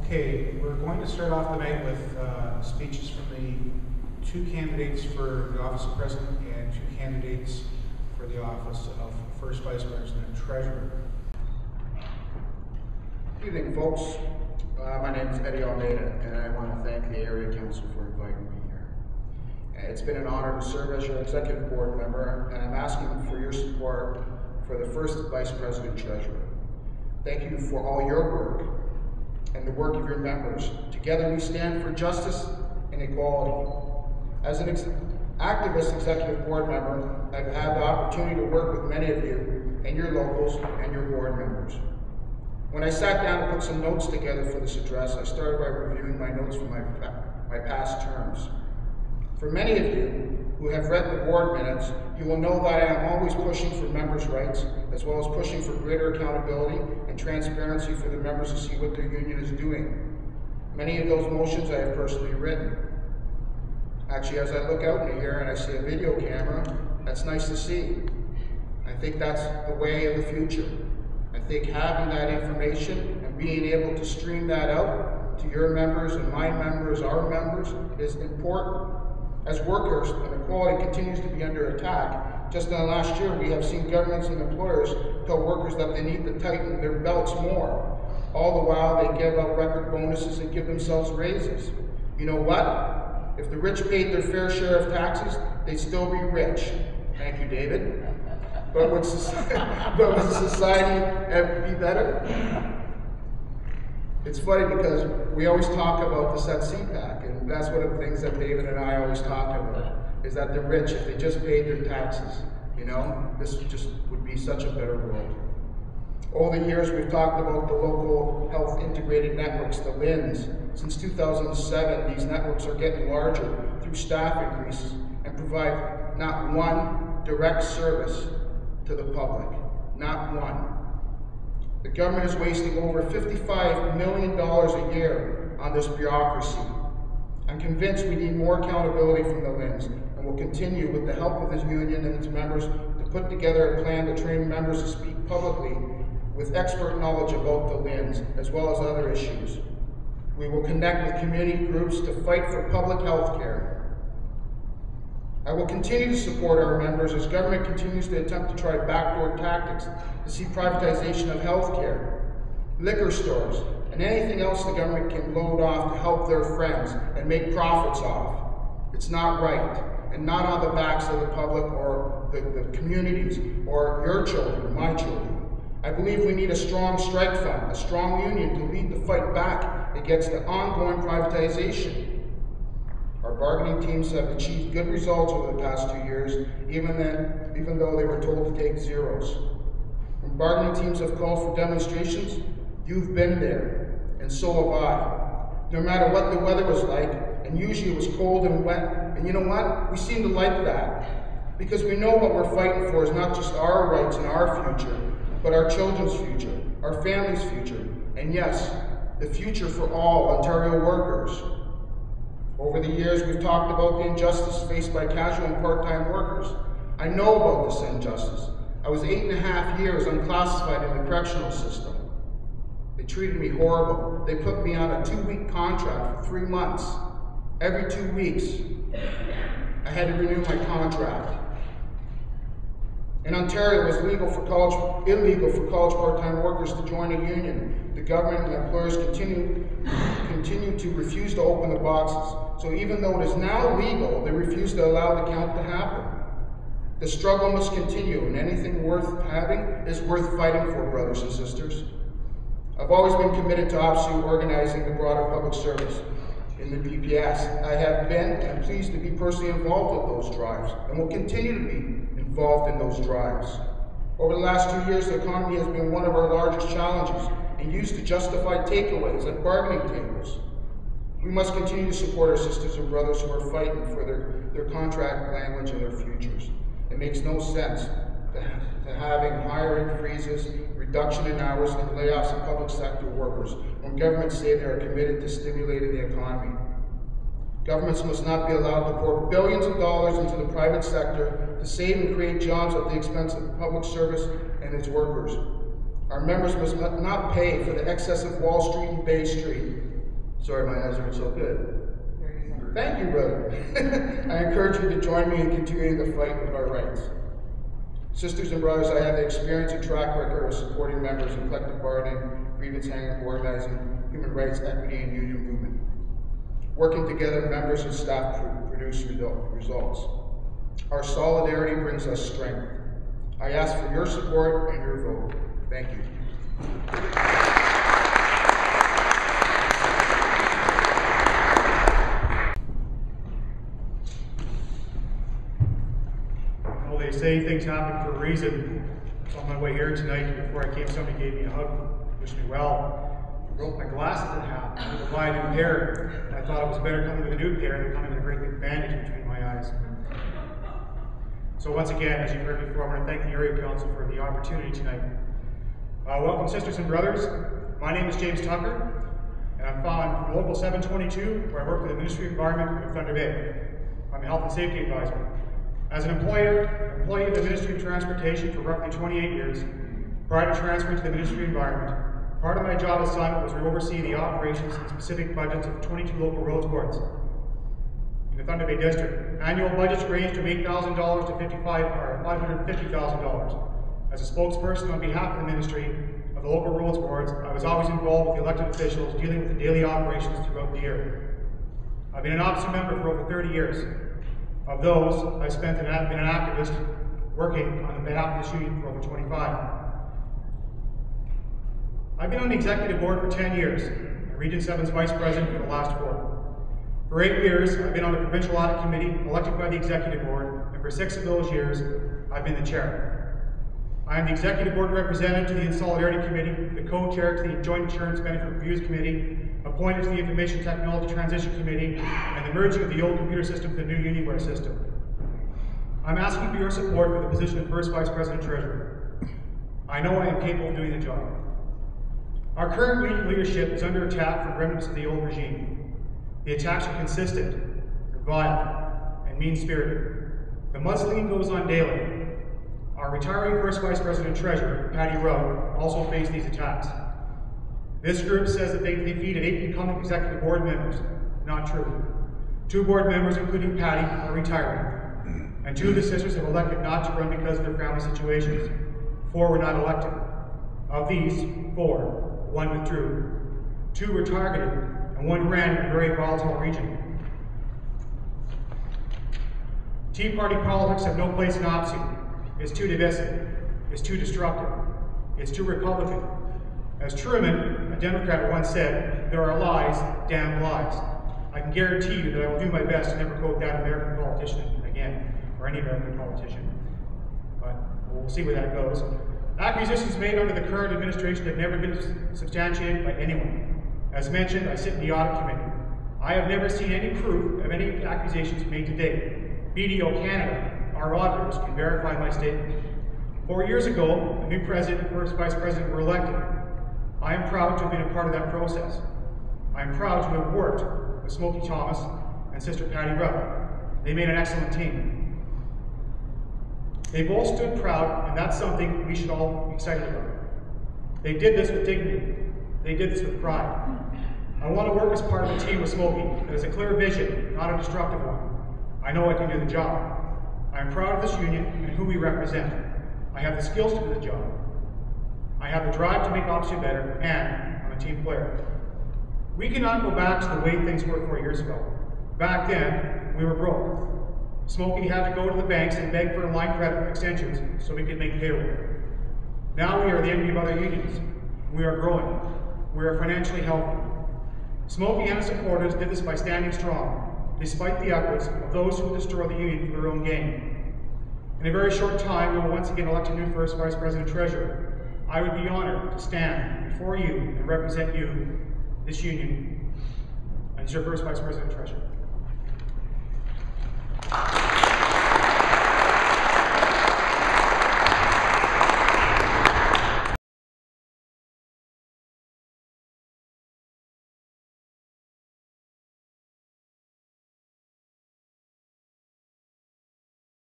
Okay, we're going to start off the night with speeches from the two candidates for the office of president and two candidates for the office of first vice president and treasurer. Good evening, folks. My name is Eddie Almeida, and I want to thank the area council for inviting me here. It's been an honor to serve as your executive board member, and I'm asking for your support for the first vice president treasurer. Thank you for all your work and the work of your members. Together we stand for justice and equality. As an activist executive board member, I've had the opportunity to work with many of you and your locals and your board members. When I sat down to put some notes together for this address, I started by reviewing my notes from my past terms. For many of you who have read the board minutes, you will know that I am always pushing for members' rights, as well as pushing for greater accountability and transparency for the members to see what their union is doing. Many of those motions I have personally written. Actually, as I look out in here and I see a video camera, that's nice to see. I think that's the way of the future. I think having that information and being able to stream that out to your members and my members, our members, is important. As workers, inequality continues to be under attack. Just in the last year, we have seen governments and employers tell workers that they need to tighten their belts more. All the while, they give out record bonuses and give themselves raises. You know what? If the rich paid their fair share of taxes, they'd still be rich. Thank you, David. But would society ever be better? It's funny because we always talk about this at CPAC, and that's one of the things that David and I always talk about, is that the rich, if they just paid their taxes, this just would be such a better world. Over the years, we've talked about the local health integrated networks, the LHINs. Since 2007, these networks are getting larger through staff increases and provide not one direct service to the public, not one. The government is wasting over $55 million a year on this bureaucracy. I'm convinced we need more accountability from the LHINs, and will continue with the help of this union and its members to put together a plan to train members to speak publicly with expert knowledge about the LHINs, as well as other issues. We will connect with community groups to fight for public health care. I will continue to support our members as government continues to attempt to try backdoor tactics to see privatization of health care, liquor stores, and anything else the government can load off to help their friends and make profits off. It's not right, and not on the backs of the public or the communities or your children, my children. I believe we need a strong strike fund, a strong union to lead the fight back against the ongoing privatization. Our bargaining teams have achieved good results over the past 2 years, even though they were told to take zeros. When bargaining teams have called for demonstrations, you've been there, and so have I. No matter what the weather was like, and usually it was cold and wet, and you know what? We seem to like that, because we know what we're fighting for is not just our rights and our future, but our children's future, our family's future, and yes, the future for all Ontario workers. Over the years, we've talked about the injustice faced by casual and part-time workers. I know about this injustice. I was 8.5 years unclassified in the correctional system. They treated me horrible. They put me on a 2-week contract for 3 months. Every 2 weeks, I had to renew my contract. In Ontario, it was illegal for college part-time workers to join a union. The government and employers continue to refuse to open the boxes. So even though it is now legal, they refuse to allow the count to happen. The struggle must continue, and anything worth having is worth fighting for, brothers and sisters. I've always been committed to OPSEU organizing the broader public service in the PPS. I have been and pleased to be personally involved with those drives, and will continue to be involved in those drives. Over the last 2 years, the economy has been one of our largest challenges and used to justify takeaways at bargaining tables. We must continue to support our sisters and brothers who are fighting for their contract language and their futures. It makes no sense to having hiring freezes, reduction in hours, and layoffs of public sector workers when governments say they are committed to stimulating the economy. Governments must not be allowed to pour billions of dollars into the private sector to save and create jobs at the expense of public service and its workers. Our members must not pay for the excess of Wall Street and Bay Street. Sorry, my eyes aren't so good. Thank you, brother. I encourage you to join me in continuing the fight of our rights. Sisters and brothers, I have the experience and track record of supporting members in collective bargaining, grievance handling, organizing, human rights, equity, and union movement. Working together, members and staff produce results. Our solidarity brings us strength. I ask for your support and your vote. Thank you. Well, they say things happen for a reason. On my way here tonight, before I came, somebody gave me a hug, wished me well. I broke my glasses in half. I had to buy a new pair. I thought it was better coming with a new pair than coming with a great big bandage between my eyes. So once again, as you've heard before, I want to thank the Area Council for the opportunity tonight. Welcome, sisters and brothers. My name is James Tucker, and I'm from Local 722, where I work for the Ministry of Environment in Thunder Bay. I'm a health and safety advisor. As an employee of the Ministry of Transportation for roughly 28 years, prior to transferring to the Ministry of Environment, part of my job assignment was to oversee the operations and specific budgets of 22 local roads boards in the Thunder Bay District. Annual budgets ranged from $8,000 to $550,000. As a spokesperson on behalf of the Ministry of the local roads boards, I was always involved with the elected officials dealing with the daily operations throughout the year. I've been an OPSEU member for over 30 years. Of those, I've been an activist working on behalf of this union for over 25. I've been on the executive board for 10 years, and Region 7's vice president for the last 4. For 8 years, I've been on the provincial audit committee, elected by the executive board, and for 6 of those years, I've been the chair. I am the executive board representative to the Solidarity Committee, the co-chair to the Joint Insurance Benefit Reviews Committee, appointed to the Information Technology Transition Committee, and the merging of the old computer system to the new Uniware system. I'm asking for your support for the position of First Vice President Treasurer. I know I am capable of doing the job. Our current leadership is under attack from remnants of the old regime. The attacks are consistent, they're violent, and mean-spirited. The mudslinging goes on daily. Our retiring First Vice President Treasurer, Patty Rowe, also faced these attacks. This group says that they defeated 8 incumbent executive board members. Not true. 2 board members, including Patty, are retiring, and 2 of the sisters have elected not to run because of their family situations. 4 were not elected. Of these 4, 1 withdrew, 2 were targeted, and 1 ran in a very volatile region. Tea Party politics have no place in OPSEU. It's too divisive. It's too destructive. It's too Republican. As Truman, a Democrat, once said, there are lies, damn lies. I can guarantee you that I will do my best to never quote that American politician again, or any American politician. But we'll see where that goes. Accusations made under the current administration have never been substantiated by anyone. As mentioned, I sit in the audit committee. I have never seen any proof of any accusations made to date. BDO Canada, our auditors, can verify my statement. 4 years ago, a new president and first vice president were elected. I am proud to have been a part of that process. I am proud to have worked with Smokey Thomas and Sister Patty Rowe. They made an excellent team. They both stood proud, and that's something we should all be excited about. They did this with dignity. They did this with pride. I want to work as part of a team with Smokey that has a clear vision, not a destructive one. I know I can do the job. I am proud of this union and who we represent. I have the skills to do the job. I have the drive to make OPSEU better, and I'm a team player. We cannot go back to the way things were 4 years ago. Back then, we were broke. Smokey had to go to the banks and beg for line credit extensions so we could make payroll. Now we are the envy of other unions. We are growing. We are financially healthy. Smokey and his supporters did this by standing strong, despite the efforts of those who destroy the union for their own gain. In a very short time, we will once again elect a new First Vice President Treasurer. I would be honored to stand before you and represent you, this union, as your First Vice President Treasurer.